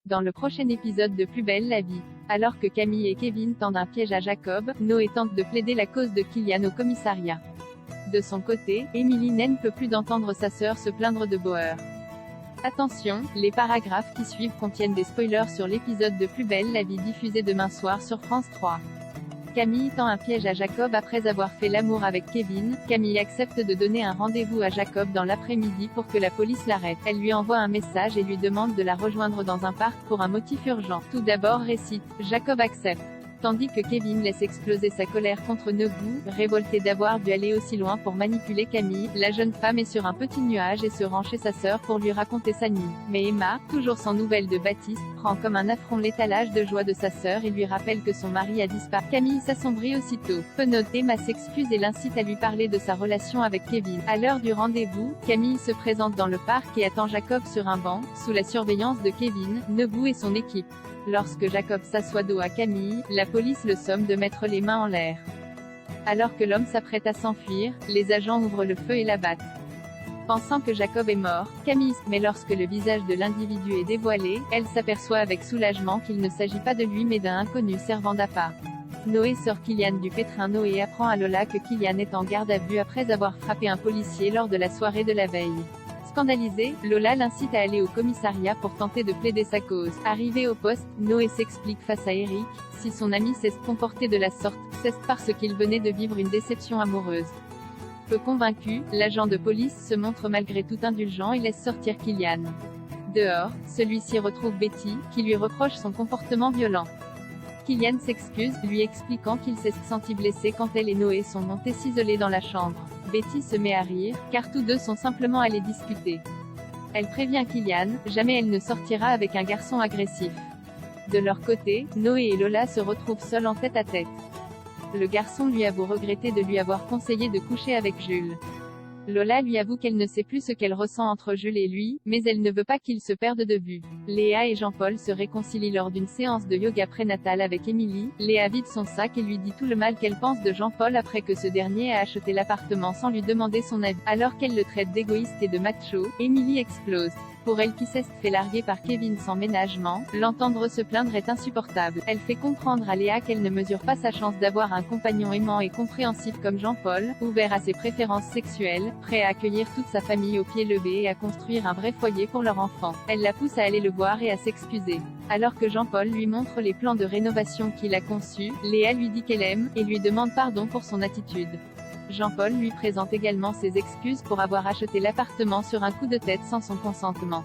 Dans le prochain épisode de Plus belle la vie, alors que Camille et Kevin tendent un piège à Jacob, Noé tente de plaider la cause de Kylian au commissariat. De son côté, Emily ne peut plus d'entendre sa sœur se plaindre de Bauer. Attention, les paragraphes qui suivent contiennent des spoilers sur l'épisode de Plus belle la vie diffusé demain soir sur France 3. Camille tend un piège à Jacob après avoir fait l'amour avec Kevin. Camille accepte de donner un rendez-vous à Jacob dans l'après-midi pour que la police l'arrête. Elle lui envoie un message et lui demande de la rejoindre dans un parc pour un motif urgent. Tout d'abord récite, Jacob accepte. Tandis que Kevin laisse exploser sa colère contre Nobu, révolté d'avoir dû aller aussi loin pour manipuler Camille, la jeune femme est sur un petit nuage et se rend chez sa sœur pour lui raconter sa nuit. Mais Emma, toujours sans nouvelles de Baptiste, prend comme un affront l'étalage de joie de sa sœur et lui rappelle que son mari a disparu. Camille s'assombrit aussitôt. Penaude, Emma s'excuse et l'incite à lui parler de sa relation avec Kevin. À l'heure du rendez-vous, Camille se présente dans le parc et attend Jacob sur un banc, sous la surveillance de Kevin, Nobu et son équipe. Lorsque Jacob s'assoit dos à Camille, la police le somme de mettre les mains en l'air. Alors que l'homme s'apprête à s'enfuir, les agents ouvrent le feu et l'abattent. Pensant que Jacob est mort, Camille, mais lorsque le visage de l'individu est dévoilé, elle s'aperçoit avec soulagement qu'il ne s'agit pas de lui mais d'un inconnu servant d'appât. Noé sort Kylian du pétrin. Noé apprend à Lola que Kylian est en garde à vue après avoir frappé un policier lors de la soirée de la veille. Scandalisée, Lola l'incite à aller au commissariat pour tenter de plaider sa cause. Arrivé au poste, Noé s'explique face à Eric. Si son ami s'est comporté de la sorte, c'est parce qu'il venait de vivre une déception amoureuse. Peu convaincu, l'agent de police se montre malgré tout indulgent et laisse sortir Kylian. Dehors, celui-ci retrouve Betty, qui lui reproche son comportement violent. Kylian s'excuse, lui expliquant qu'il s'est senti blessé quand elle et Noé sont montés s'isoler dans la chambre. Betty se met à rire, car tous deux sont simplement allés discuter. Elle prévient Kylian, jamais elle ne sortira avec un garçon agressif. De leur côté, Noé et Lola se retrouvent seuls en tête-à-tête. Le garçon lui avoue regretter de lui avoir conseillé de coucher avec Jules. Lola lui avoue qu'elle ne sait plus ce qu'elle ressent entre Jules et lui, mais elle ne veut pas qu'ils se perdent de vue. Léa et Jean-Paul se réconcilient lors d'une séance de yoga prénatal avec Emily. Léa vide son sac et lui dit tout le mal qu'elle pense de Jean-Paul après que ce dernier a acheté l'appartement sans lui demander son avis. Alors qu'elle le traite d'égoïste et de macho, Emily explose. Pour elle qui s'est fait larguer par Kevin sans ménagement, l'entendre se plaindre est insupportable. Elle fait comprendre à Léa qu'elle ne mesure pas sa chance d'avoir un compagnon aimant et compréhensif comme Jean-Paul, ouvert à ses préférences sexuelles, prêt à accueillir toute sa famille au pied levé et à construire un vrai foyer pour leur enfant. Elle la pousse à aller le voir et à s'excuser. Alors que Jean-Paul lui montre les plans de rénovation qu'il a conçus, Léa lui dit qu'elle aime, et lui demande pardon pour son attitude. Jean-Paul lui présente également ses excuses pour avoir acheté l'appartement sur un coup de tête sans son consentement.